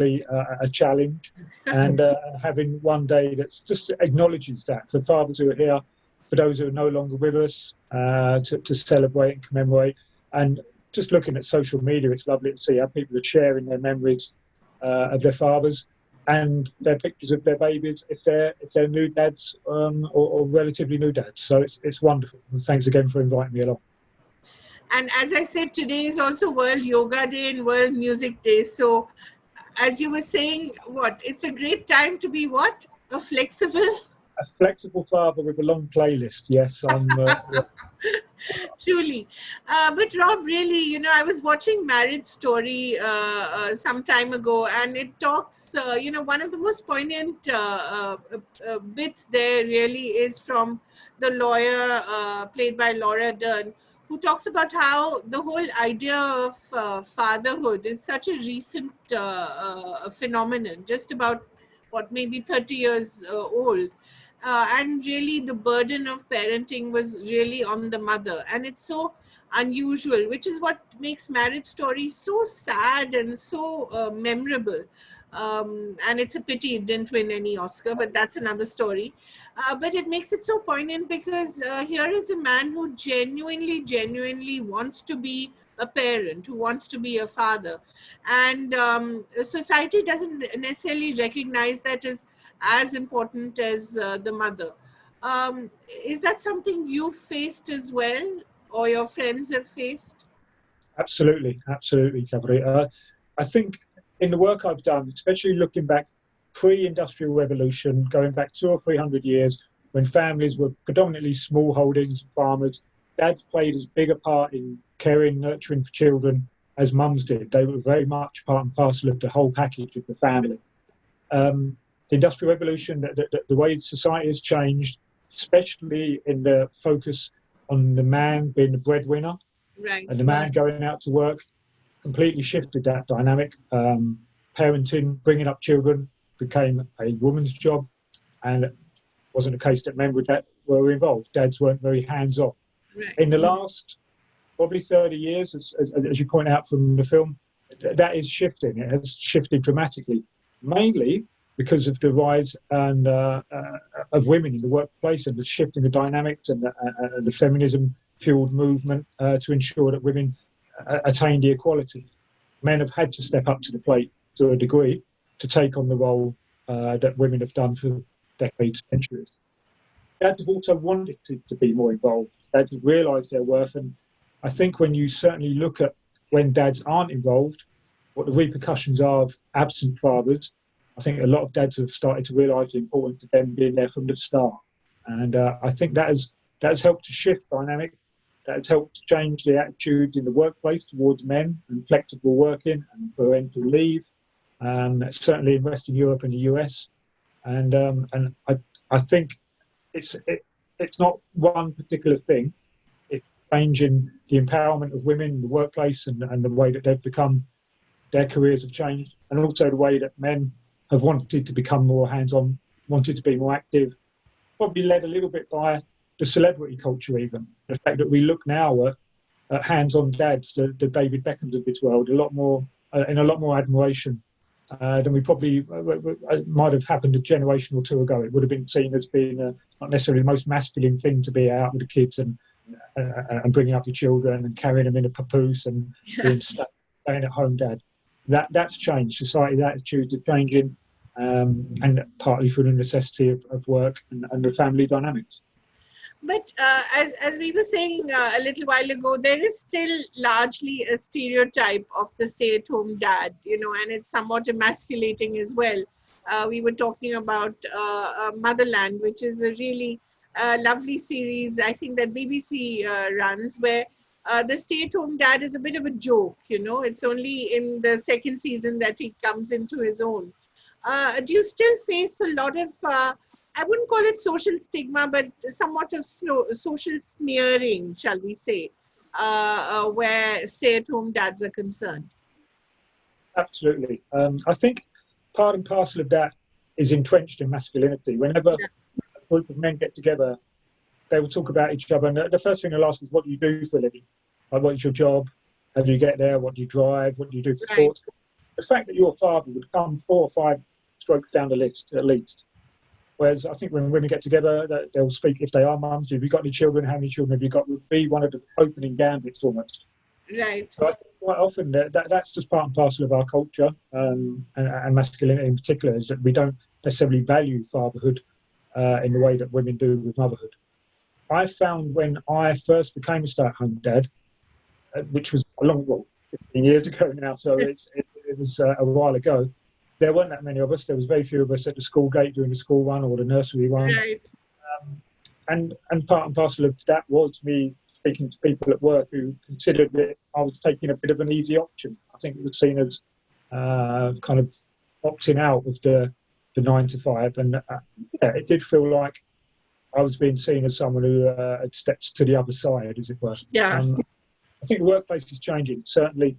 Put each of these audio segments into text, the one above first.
be a challenge. And having one day that just acknowledges that for fathers who are here, for those who are no longer with us, to celebrate and commemorate. And just looking at social media, it's lovely to see how people are sharing their memories of their fathers and their pictures of their babies, if they're new dads, or relatively new dads. So it's wonderful. And thanks again for inviting me along. And as I said, today is also World Yoga Day and World Music Day. So as you were saying, it's a great time to be a flexible Father with a long playlist. Yes, I'm. Truly. But Rob, really, I was watching Marriage Story some time ago, and it talks, one of the most poignant bits there really is from the lawyer played by Laura Dern, who talks about how the whole idea of fatherhood is such a recent phenomenon, just about, maybe 30 years old. And really the burden of parenting was really on the mother, and it's so unusual, which is what makes Marriage Story so sad and so memorable. And it's a pity it didn't win any Oscar, but that's another story. But it makes it so poignant because here is a man who genuinely wants to be a parent, who wants to be a father, and society doesn't necessarily recognize that as important as the mother. Is that something you faced as well, or your friends have faced? Absolutely, Cabri. I think in the work I've done, especially looking back pre-industrial revolution, going back 200 or 300 years, when families were predominantly small holdings and farmers, dads played as big a part in caring, nurturing for children as mums did. They were very much part and parcel of the whole package of the family. The Industrial Revolution, the way society has changed, especially in the focus on the man being the breadwinner, right, and the man going out to work, completely shifted that dynamic. Parenting, bringing up children became a woman's job, and it wasn't a case that men were involved. Dads weren't very hands-on. right. In the last probably 30 years, as you point out from the film, that is shifting. It has shifted dramatically, mainly because of the rise of women in the workplace and the shift in the dynamics and the feminism-fueled movement to ensure that women attain the equality. Men have had to step up to the plate to a degree to take on the role that women have done for decades, centuries. Dads have also wanted to be more involved. Dads have realised their worth, and I think when you certainly look at when dads aren't involved, what the repercussions are of absent fathers, I think a lot of dads have started to realise the importance of them being there from the start. And I think that has helped to shift dynamic. That has helped to change the attitudes in the workplace towards men and flexible working and parental leave, certainly in Western Europe and the US. And I think it's not one particular thing. It's changing the empowerment of women in the workplace and the way that they've become, their careers have changed, and also the way that men have wanted to become more hands-on, wanted to be more active, probably led a little bit by the celebrity culture even. The fact that we look now at hands-on dads, the David Beckhams of this world, in a lot more admiration than we probably might have happened a generation or two ago. It would have been seen as being not necessarily the most masculine thing to be out with the kids and bringing up your children and carrying them in a papoose and being staying at home dad. That's changed. Society's attitudes are changing, and partly through the necessity of work and the family dynamics. But as we were saying a little while ago, there is still largely a stereotype of the stay-at-home dad, and it's somewhat emasculating as well. We were talking about Motherland, which is a really lovely series, I think, that BBC runs, where the stay-at-home dad is a bit of a joke, It's only in the second season that he comes into his own. Do you still face a lot of, I wouldn't call it social stigma, but somewhat of social smearing, shall we say, where stay-at-home dads are concerned? Absolutely. I think part and parcel of that is entrenched in masculinity. Whenever a group of men get together, they will talk about each other, and the first thing they'll ask is, what do you do for a living? Like, what is your job? How do you get there? What do you drive? What do you do for sports? the fact that your father would come 4 or 5 strokes down the list at least. Whereas I think when women get together, they'll speak, if they are mums, have you got any children, how many children have you got, would be one of the opening gambits almost. Right. So I think quite often that's just part and parcel of our culture, and masculinity in particular, is that we don't necessarily value fatherhood in the way that women do with motherhood. I found when I first became a stay-at-home dad, which was 15 years ago now, so it was a while ago, there weren't that many of us. There was very few of us at the school gate doing the school run or the nursery run. Right. And part and parcel of that was me speaking to people at work who considered that I was taking a bit of an easy option. I think it was seen as kind of opting out of the 9 to 5. And it did feel like I was being seen as someone who had stepped to the other side, as it were. Yeah. I think the workplace is changing, certainly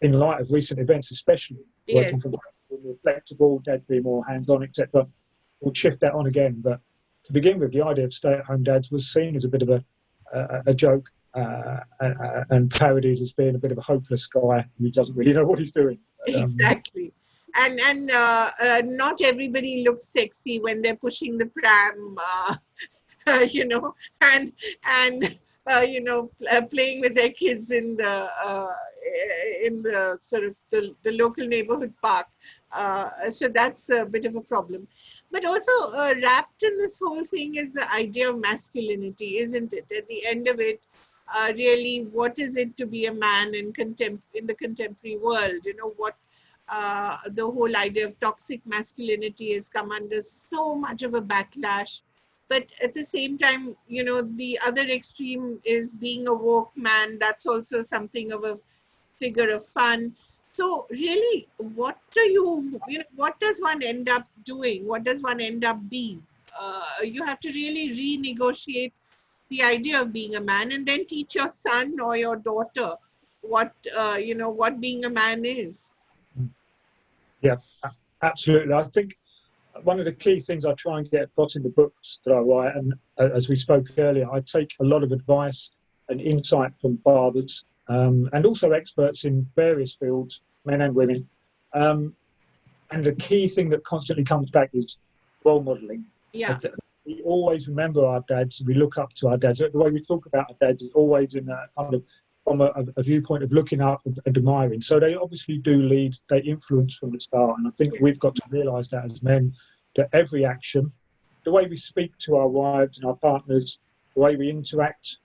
in light of recent events, especially working from home, more flexible, dad be more hands-on, etc. We'll shift that on again. But to begin with, the idea of stay-at-home dads was seen as a bit of a joke and parodied as being a bit of a hopeless guy who doesn't really know what he's doing. Exactly. And not everybody looks sexy when they're pushing the pram, and playing with their kids in the sort of the local neighborhood park. So that's a bit of a problem. But also wrapped in this whole thing is the idea of masculinity, isn't it? At the end of it, really, what is it to be a man in the contemporary world? What the whole idea of toxic masculinity has come under so much of a backlash. But at the same time, the other extreme is being a woke man. That's also something of a figure of fun. So really, what does one end up doing? What does one end up being? You have to really renegotiate the idea of being a man, and then teach your son or your daughter what being a man is. Yeah, absolutely. I think one of the key things I try and get across in the books that I write, and as we spoke earlier, I take a lot of advice and insight from fathers and also experts in various fields, men and women. And the key thing that constantly comes back is role modelling. Yeah. We always remember our dads. We look up to our dads. The way we talk about our dads is always in a kind of from a viewpoint of looking up and admiring. So they obviously do lead, they influence from the start. And I think we've got to realise that as men, that every action, the way we speak to our wives and our partners, the way we interact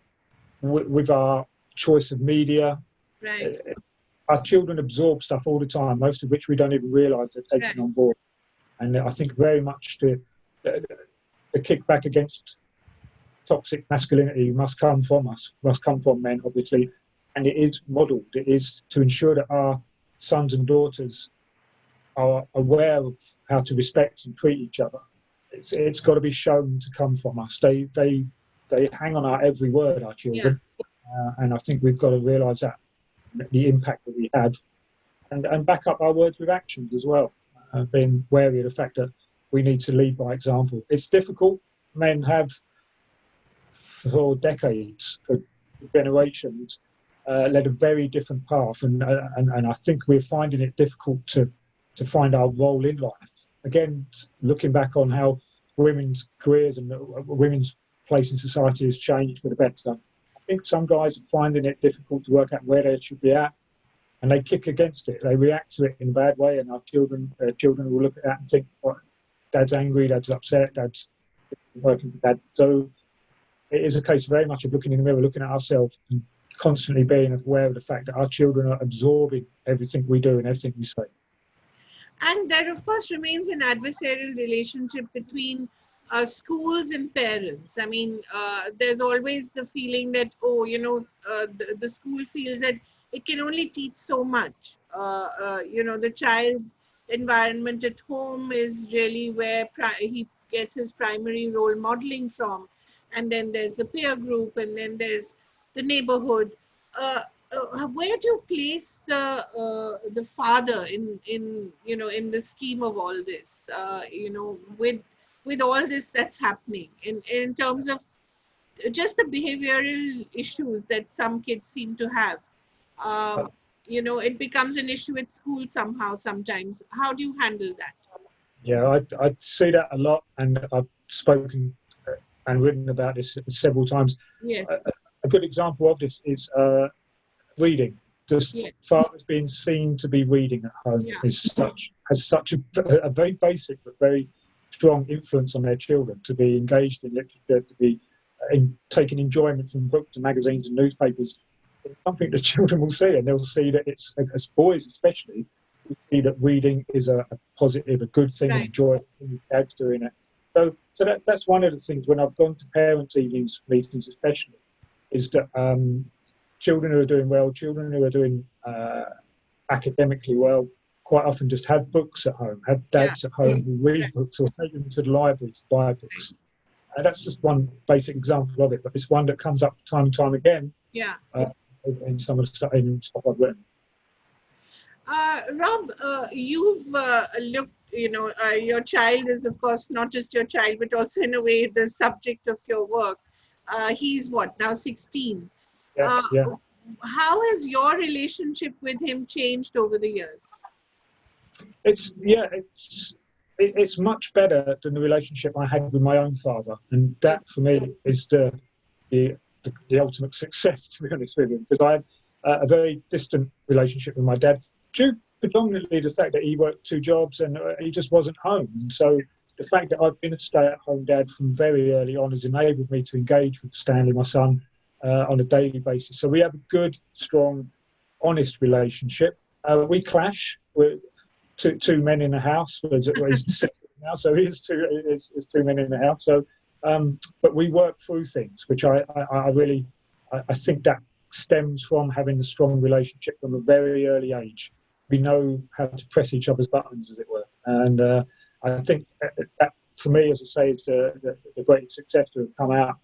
with our choice of media, right. Our children absorb stuff all the time, most of which we don't even realise they're taking on board. And I think very much the kickback against toxic masculinity must come from us, must come from men, obviously. And it is modelled. It is to ensure that our sons and daughters are aware of how to respect and treat each other. It's got to be shown to come from us. They hang on our every word, our children. And I think we've got to realise that, the impact that we have, and back up our words with actions as well. Being wary of the fact that we need to lead by example. It's difficult. Men have, for decades, for generations, led a very different path, and I think we're finding it difficult to find our role in life. Again, looking back on how women's careers and women's place in society has changed for the better, I think some guys are finding it difficult to work out where they should be at, and they kick against it. They react to it in a bad way, and our children will look at that and think, oh, Dad's angry, Dad's upset, Dad's working for Dad. So it is a case very much of looking in the mirror, looking at ourselves, and constantly being aware of the fact that our children are absorbing everything we do and everything we say. And there, of course, remains an adversarial relationship between schools and parents. I mean, there's always the feeling that, the school feels that it can only teach so much. The child's environment at home is really where he gets his primary role modeling from. And then there's the peer group, and then there's the neighborhood. Where do you place the father in the scheme of all this? With all this that's happening in terms of just the behavioral issues that some kids seem to have. it becomes an issue at school somehow sometimes. How do you handle that? Yeah, I see that a lot, and I've spoken and written about this several times. Yes. A good example of this is reading. Just Yes. fathers being seen to be reading at home Yeah. has such a very basic but very strong influence on their children, to be engaged in literature, to be taking enjoyment from books and magazines and newspapers. It's something that children will see, and they'll see that it's, as boys especially, will see that reading is a positive, a good thing, and Right. enjoy it, and dad's doing it. So that's one of the things when I've gone to parents' evenings meetings, especially, is that children who are doing well, children who are doing academically well, quite often just have books at home, have Yeah. dads at home who read Right. books or take them to the library to buy books. That's just one basic example of it, but it's one that comes up time and time again Yeah. uh, in some of the stuff I've written. Rob, you've looked, your child is, of course, not just your child, but also in a way the subject of your work. He's what, now 16? Yeah, Uh, yeah. how has your relationship with him changed over the years? It's much better than the relationship I had with my own father, and that for me is the, the ultimate success, to be honest with you, because I had a very distant relationship with my dad, due predominantly to the fact that he worked two jobs and he just wasn't home. And so the fact that I've been a stay-at-home dad from very early on has enabled me to engage with Stanley, my son, on a daily basis. So we have a good, strong, honest relationship. We clash. We're two men in the house. He's now, so he's two men in the house. So, but we work through things, which I really think that stems from having a strong relationship from a very early age. We know how to press each other's buttons, as it were, and I think that for me, as I say, is the greatest success to have come out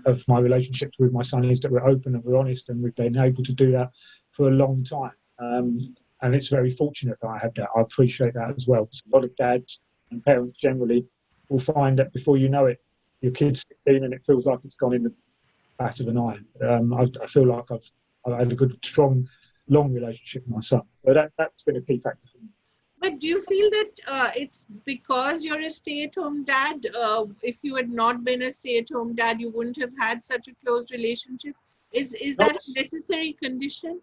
of my relationships with my son is that we're open and we're honest, and we've been able to do that for a long time. And it's very fortunate that I have that. I appreciate that as well. A lot of dads and parents generally will find that before you know it, your kid's 16 and it feels like it's gone in the back of an eye. I feel like I've had a good, strong, long relationship with my son. So that's been a key factor for me. But do you feel that it's because you're a stay-at-home dad? If you had not been a stay-at-home dad, you wouldn't have had such a close relationship? Is Not, that a necessary condition?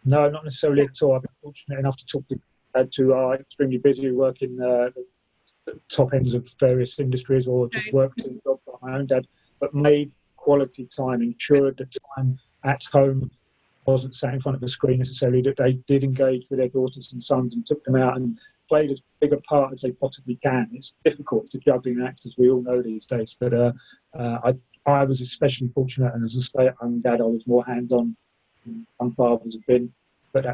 no, not necessarily at all. I've been fortunate enough to talk to dads who are extremely busy working the top ends of various industries or just Right. work two jobs like my own dad, but made quality time, ensured the time at home wasn't sat in front of a screen necessarily, that they did engage with their daughters and sons and took them out and played as big a part as they possibly can. It's difficult to juggling acts, as we all know these days, but I was especially fortunate, and as a stay-at-home dad, I was more hands-on than some fathers have been, but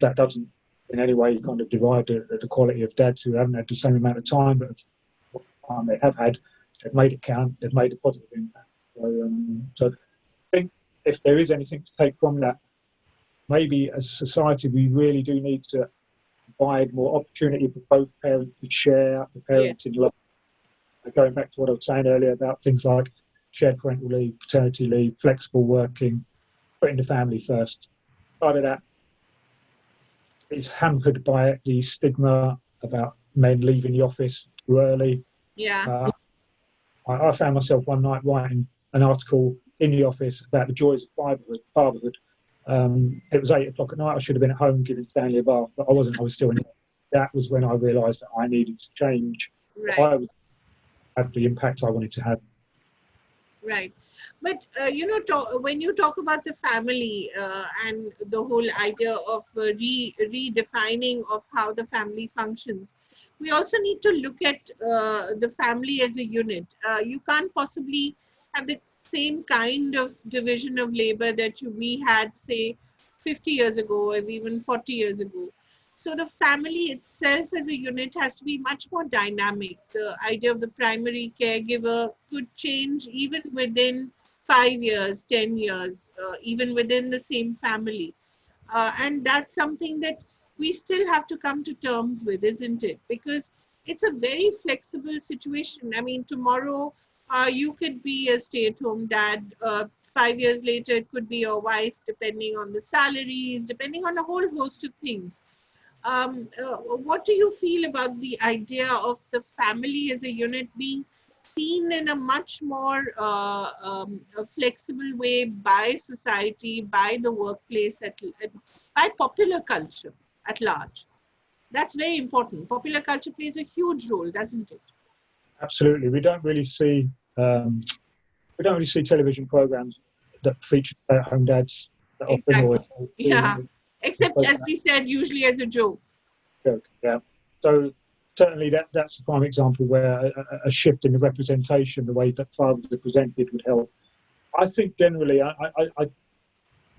that doesn't in any way kind of divide the quality of dads who haven't had the same amount of time, but what time they have had, they've made it count, they've made a positive impact. So I think if there is anything to take from that, maybe as a society we really do need to provide more opportunity for both parents to share the Yeah. parenting love. Going back to what I was saying earlier about things like shared parental leave, paternity leave, flexible working, putting the family first. Part of that is hampered by the stigma about men leaving the office too early. Yeah. I found myself one night writing an article in the office about the joys of fatherhood. It was 8 o'clock at night. I should have been at home giving Stanley a bath, but I wasn't. I was still in it. That was when I realised that I needed to change. Right. I would have the impact I wanted to have. Right. But, when you talk about the family and the whole idea of redefining of how the family functions, we also need to look at the family as a unit. You can't possibly have the same kind of division of labor that we had, say, 50 years ago or even 40 years ago. So the family itself as a unit has to be much more dynamic. The idea of the primary caregiver could change even within 5 years, 10 years, even within the same family. And that's something that we still have to come to terms with, isn't it? Because it's a very flexible situation. I mean, tomorrow you could be a stay-at-home dad. 5 years later, it could be your wife, depending on the salaries, depending on a whole host of things. What do you feel about the idea of the family as a unit being seen in a much more a flexible way by society, by the workplace, by popular culture at large? That's very important. Popular culture plays a huge role, doesn't it? Absolutely. We don't really see television programs that feature home dads that often, or Exactly. Yeah. Except, as we said, usually as a joke. joke. Yeah. So certainly that's a prime example where a shift in the representation, the way that fathers are presented, would help. I think generally, I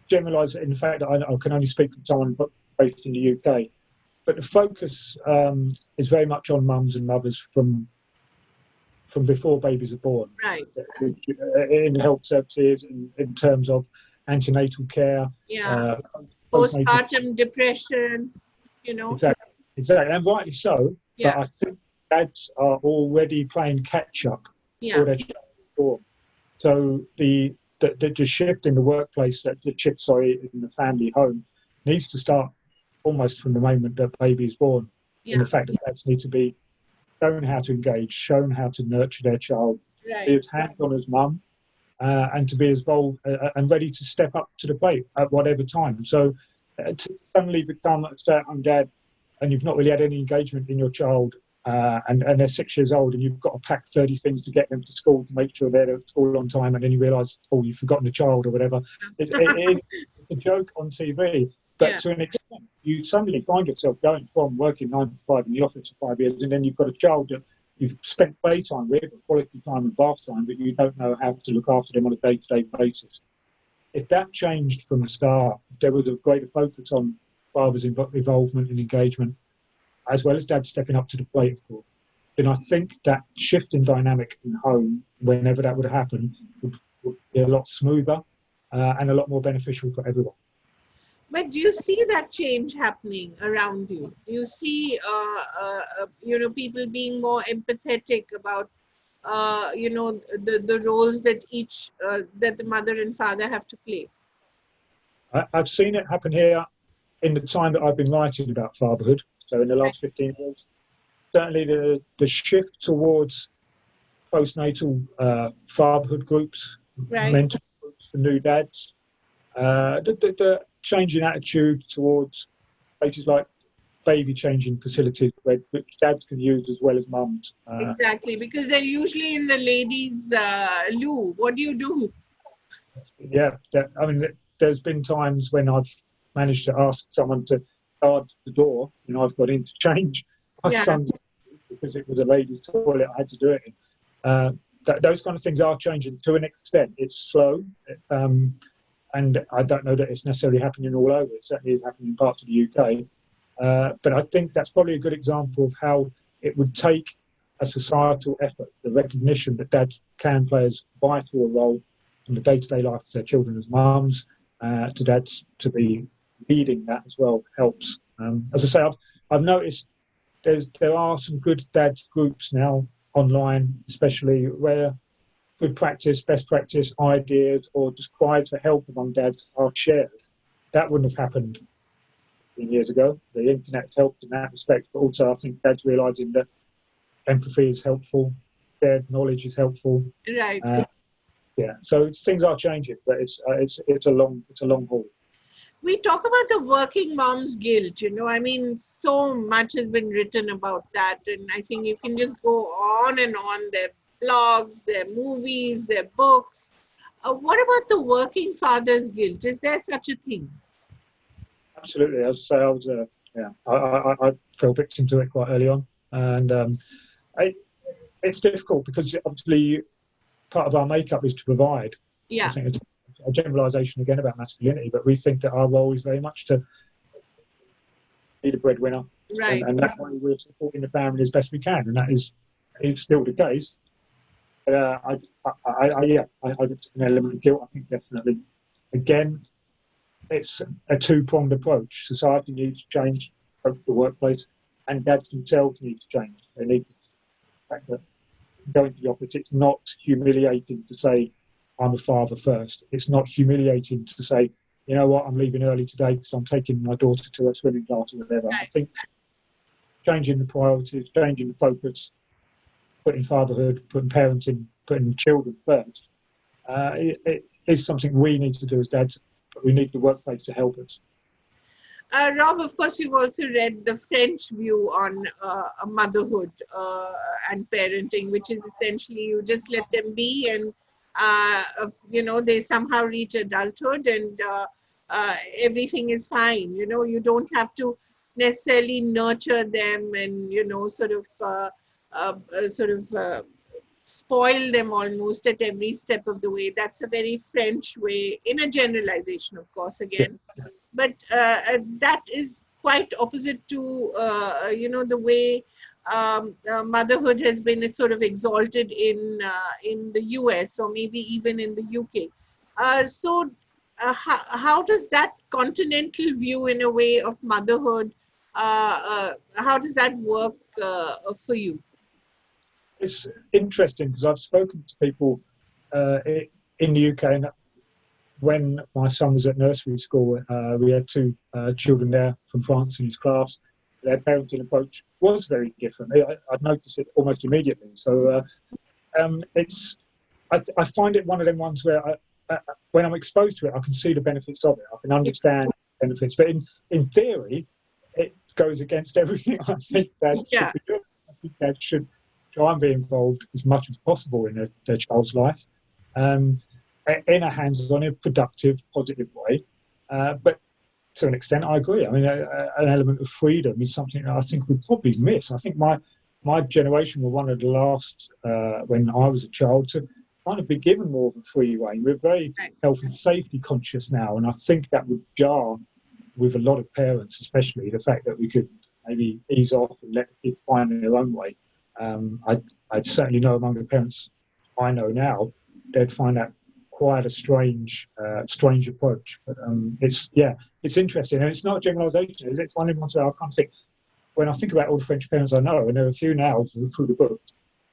generalise. In fact, I can only speak from someone based in the UK, but the focus is very much on mums and mothers from before babies are born, Right. in health services, in terms of antenatal care, Yeah. postnatal. Postpartum depression, you know. Exactly, and rightly so. But Yeah. I think dads are already playing catch up Yeah. for their child born. So the shift in the workplace, the shift, sorry, in the family home, needs to start almost from the moment that baby is born. In Yeah. the fact that dads need to be shown how to engage, shown how to nurture their child, be Right. as hands-on as mum, and to be as bold and ready to step up to the plate at whatever time. So to suddenly become a stay-at-home dad and you've not really had any engagement in your child, and they're 6 years old, and you've got to pack 30 things to get them to school to make sure they're at school on time, and then you realise, oh, you've forgotten the child or whatever. It's a joke on TV, but Yeah. to an extent, you suddenly find yourself going from working 9 to 5 in the office for 5 years, and then you've got a child that you've spent playtime with, quality time and bath time, but you don't know how to look after them on a day-to-day basis. If that changed from the start, if there was a greater focus on father's involvement and engagement, as well as dad stepping up to the plate, of course, then I think that shift in dynamic in home, whenever that would happen, would be a lot smoother and a lot more beneficial for everyone. But do you see that change happening around you? Do you see, people being more empathetic about, the roles that that the mother and father have to play? I've seen it happen here in the time that I've been writing about fatherhood, so in the last 15 years. Certainly the shift towards postnatal fatherhood groups, Right. mentor groups for new dads, the change in attitude towards places like baby changing facilities which dads can use as well as mums. Exactly, because they're usually in the ladies' loo. What do you do? Yeah, I mean, there's been times when I've managed to ask someone to guard the door, and I've got in to change my Yeah. son's because it was a ladies' toilet. I had to do it in. Those kind of things are changing to an extent. It's slow, and I don't know that it's necessarily happening all over. It certainly is happening in parts of the UK. But I think that's probably a good example of how it would take a societal effort, the recognition that dads can play as vital a role in the day-to-day life of their children as mums, to dads to be leading that as well helps. As I say, I've noticed there are some good dads groups now online, especially where good practice, best practice, ideas, or just cries for help among dads are shared. That wouldn't have happened 15 years ago. The internet's helped in that respect, but also I think dads realising that empathy is helpful, shared knowledge is helpful. Right. Yeah, so things are changing, but it's a long haul. We talk about the working mom's guilt. I mean, so much has been written about that, and I think you can just go on and on. There are blogs, there are movies, there are books. What about the working father's guilt? Is there such a thing? Absolutely, as I say, I fell victim to it quite early on, and it's difficult because obviously part of our makeup is to provide. I Yeah. think it's a generalisation again about masculinity, but we think that our role is very much to be the breadwinner, Right. and that way we're supporting the family as best we can, and that is still the case. But I get an element of guilt. I think definitely. Again, it's a two-pronged approach. Society needs to change the workplace, and dads themselves need to change. They need to the fact that going to the office, it's not humiliating to say, I'm a father first. It's not humiliating to say, you know what, I'm leaving early today because I'm taking my daughter to her swimming class or whatever. I think changing the priorities, changing the focus, putting fatherhood, putting parenting, putting children first, it is something we need to do as dads, but we need the workplace to help us. Rob, of course, you've also read the French view on motherhood and parenting, which is essentially you just let them be, and they somehow reach adulthood, and everything is fine. You don't have to necessarily nurture them, and sort of spoil them almost at every step of the way. That's a very French way, in a generalization, of course, again. But that is quite opposite to the way motherhood has been sort of exalted in the US, or maybe even in the UK. How does that continental view, in a way, of motherhood, how does that work for you? It's interesting because I've spoken to people in the UK, and when my son was at nursery school, we had two children there from France in his class. Their parenting approach was very different. I'd noticed it almost immediately. So I find it one of them ones where when I'm exposed to it, I can see the benefits of it. I can understand the benefits. But in theory, it goes against everything I think that should be doing. I think that should try and be involved as much as possible in their child's life. In a hands-on, productive, positive way. But to an extent, I agree. I mean, an element of freedom is something that I think we probably miss. I think my generation were one of the last, when I was a child, to kind of be given more of a free rein. We're very health and safety conscious now, and I think that would jar with a lot of parents, especially the fact that we could maybe ease off and let the kids find their own way. I'd certainly know among the parents I know now, they'd find that quite a strange approach. But it's interesting, and it's not a generalisation. It's one of the ones where I can't think. When I think about all the French parents I know, and there are a few now through the book,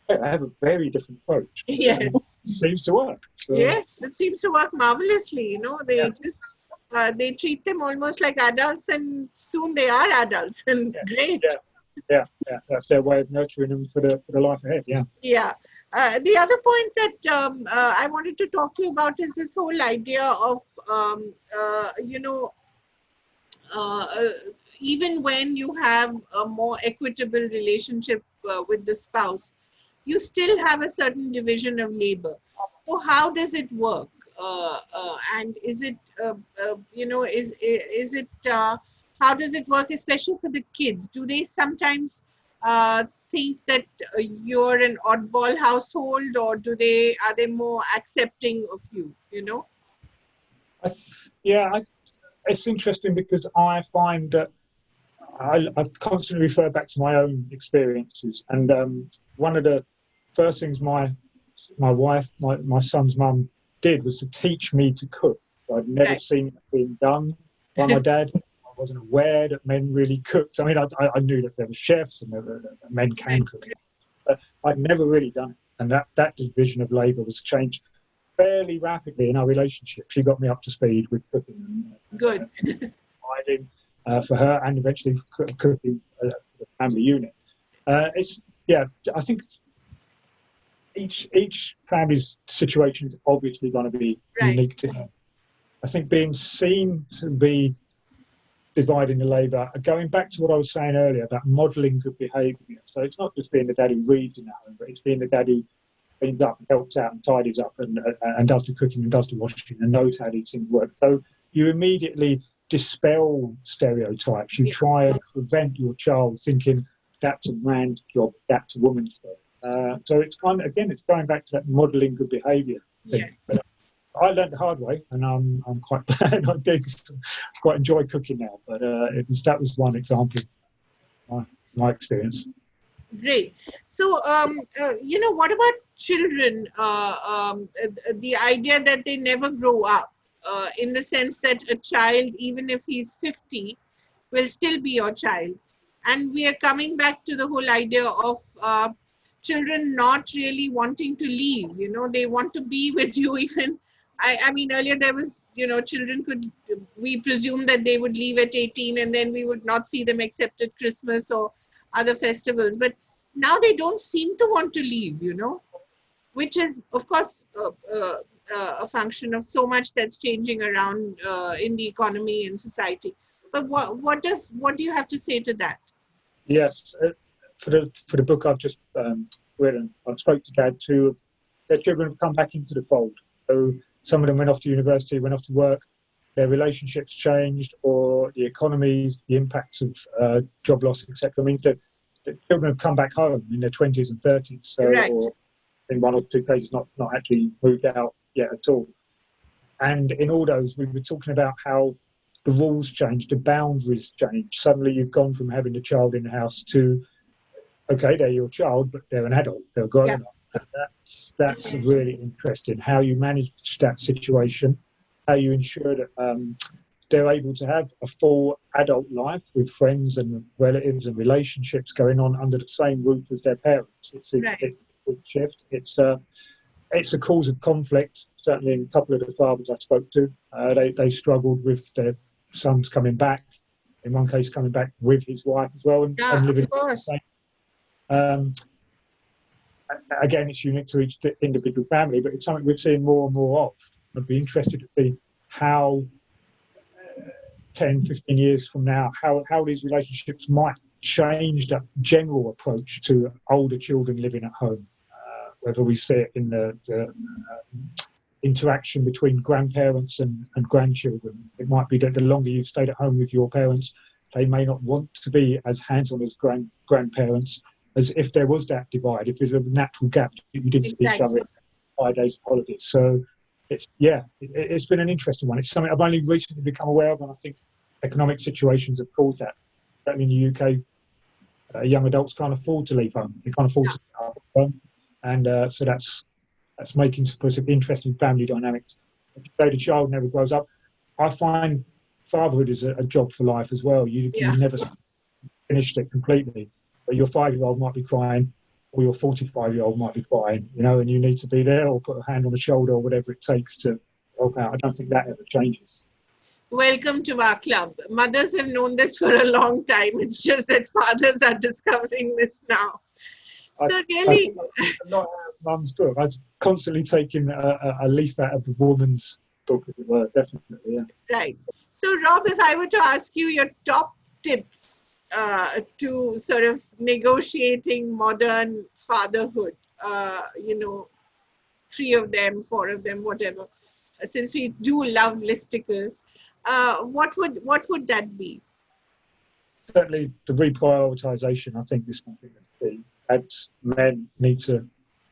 they have a very different approach. Yes, it seems to work. So, yes, it seems to work marvelously. They just they treat them almost like adults, and soon they are adults, and great. Yeah. That's their way of nurturing them for the life ahead. Yeah. The other point that I wanted to talk to you about is this whole idea of, even when you have a more equitable relationship with the spouse, you still have a certain division of labor. So how does it work? And is it, is it, how does it work, especially for the kids? Do they sometimes think that you're an oddball household, or are they more accepting of you? It's interesting because I find that I constantly refer back to my own experiences, and one of the first things my wife, my son's mum, did was to teach me to cook. I'd never seen it being done by my dad. I wasn't aware that men really cooked. I mean, I knew that there were chefs and that men can cook, but I'd never really done it. And that division of labour was changed fairly rapidly in our relationship. She got me up to speed with cooking. Good. Providing for her, and eventually cooking the family unit. I think each family's situation is obviously going to be unique to them. I think being seen to be dividing the labour, going back to what I was saying earlier about modelling good behaviour. So it's not just being the dad who reads in the home, but it's being the dad who cleans up and helps out and tidies up and does the cooking and does the washing and knows how these things work. So you immediately dispel stereotypes. You try and prevent your child thinking that's a man's job, that's a woman's job. So it's it's going back to that modelling good behaviour thing. Yes. But I learned the hard way, and I'm quite glad I did. Quite enjoy cooking now, but that was one example of my experience. Great. So, what about children? The idea that they never grow up, in the sense that a child, even if he's 50, will still be your child. And we are coming back to the whole idea of children not really wanting to leave. They want to be with you even. I mean, earlier there was, children we presume that they would leave at 18 and then we would not see them except at Christmas or other festivals. But now they don't seem to want to leave, which is, of course, a function of so much that's changing around in the economy and society. But what do you have to say to that? Yes, for the book I've just written, I spoke to Dad. Two of their children have come back into the fold. So some of them went off to university, went off to work. Their relationships changed, or the economy, the impacts of job loss, etc. I mean, the children have come back home in their 20s and 30s. So, Right. or in one or two cases, not actually moved out yet at all. And in all those, we were talking about how the rules changed, the boundaries changed. Suddenly you've gone from having a child in the house to, okay, they're your child, but they're an adult, they're grown up. And that's really interesting, how you manage that situation, how you ensure that they're able to have a full adult life with friends and relatives and relationships going on under the same roof as their parents. It's a big shift. It's a cause of conflict. Certainly, in a couple of the fathers I spoke to, they struggled with their sons coming back. In one case, coming back with his wife as well, and living. Of course. Again, it's unique to each individual family, but it's something we're seeing more and more of. I'd be interested to see how 10, 15 years from now, how these relationships might change that general approach to older children living at home. Whether we see it in the interaction between grandparents and grandchildren. It might be that the longer you've stayed at home with your parents, they may not want to be as hands-on as grandparents, as if there was that divide, if there's a natural gap, you didn't see each other 5 days of holidays. So it's been an interesting one. It's something I've only recently become aware of, and I think economic situations have caused that. Certainly in the UK, young adults can't afford to leave home. They can't afford to stay at home. And so that's making for some interesting family dynamics. If you say the child never grows up, I find fatherhood is a job for life as well. You never finished it completely, but your 5-year-old might be crying, or your 45-year-old might be crying, and you need to be there or put a hand on the shoulder or whatever it takes to help out. I don't think that ever changes. Welcome to our club. Mothers have known this for a long time. It's just that fathers are discovering this now. So really, not mum's book. I was constantly taking a leaf out of a woman's book, as it were. Definitely, yeah. Right. So, Rob, if I were to ask you your top tips to sort of negotiating modern fatherhood, 3 of them, 4 of them, whatever. Since we do love listicles, what would that be? Certainly, the reprioritisation, I think, is something that's key. As men need to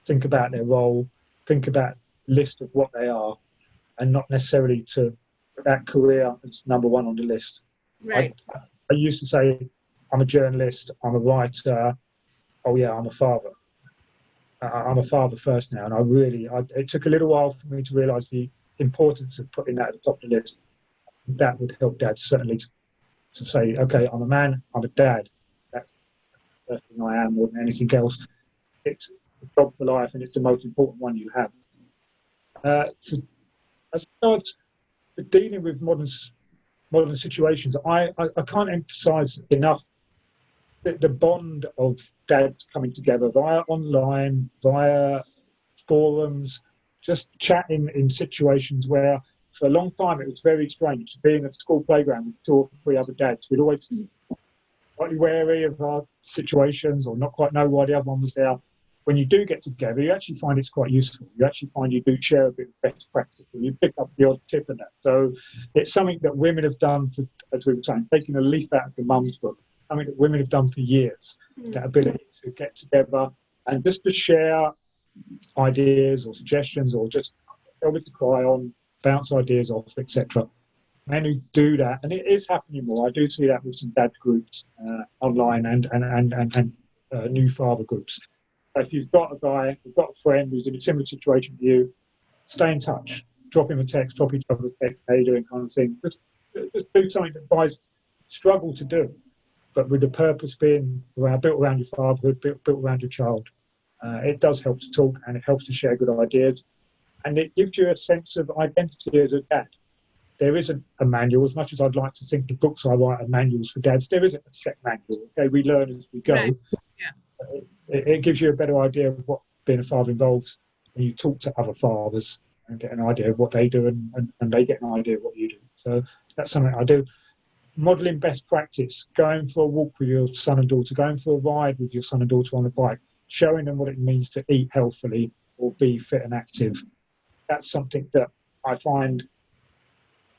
think about their role, think about list of what they are, and not necessarily to put that career as number one on the list. Right. I used to say, I'm a journalist, I'm a writer, oh yeah, I'm a father. I'm a father first now, and it took a little while for me to realise the importance of putting that at the top of the list. That would help Dad certainly to say, okay, I'm a man, I'm a dad. That's the first thing I am more than anything else. It's a job for life, and it's the most important one you have. As regards to dealing with modern situations, I can't emphasise enough the bond of dads coming together via online, via forums, just chatting in situations where for a long time it was very strange to be in a school playground with 2 or 3 other dads. We'd always be slightly wary of our situations or not quite know why the other one was there. When you do get together, you actually find it's quite useful. You actually find you do share a bit of best practice, and you pick up the odd tip of that. So it's something that women have done, as we were saying, taking a leaf out of the mum's book, something that women have done for years, that ability to get together and just to share ideas or suggestions or just tell me to cry on, bounce ideas off, etc. Men who do that, and it is happening more. I do see that with some dad groups online and new father groups. If you've got a guy, you've got a friend who's in a similar situation to you, stay in touch. Drop him a text, drop each other a text, how you doing, kind of thing. Just do something that guys struggle to do, but with the purpose being built around your fatherhood, built around your child. It does help to talk, and it helps to share good ideas, and it gives you a sense of identity as a dad. There isn't a manual. As much as I'd like to think the books I write are manuals for dads, there isn't a set manual. Okay, we learn as we go. Right. Yeah. It gives you a better idea of what being a father involves when you talk to other fathers and get an idea of what they do, and they get an idea of what you do. So that's something I do. Modelling best practice, going for a walk with your son and daughter, going for a ride with your son and daughter on a bike, showing them what it means to eat healthily or be fit and active. That's something that I find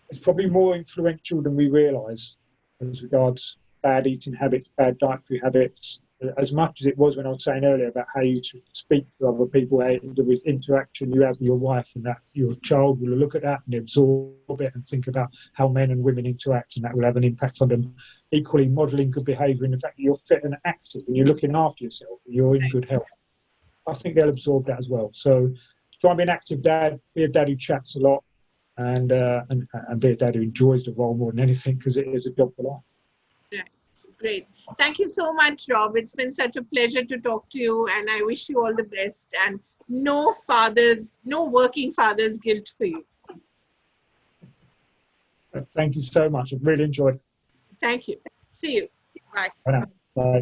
is probably more influential than we realise as regards bad eating habits, bad dietary habits, as much as it was when I was saying earlier about how you speak to other people, how the interaction you have with your wife, and that your child will look at that and absorb it and think about how men and women interact, and that will have an impact on them. Equally, modelling good behaviour in the fact that you're fit and active and you're looking after yourself and you're in good health. I think they'll absorb that as well. So try and be an active dad, be a dad who chats a lot, and be a dad who enjoys the role more than anything, because it is a job for life. Right. Great. Thank you so much, Rob. It's been such a pleasure to talk to you, and I wish you all the best. And no working fathers guilt for you. Thank you so much. I've really enjoyed it. Thank you. See you. Bye. Bye now. Bye.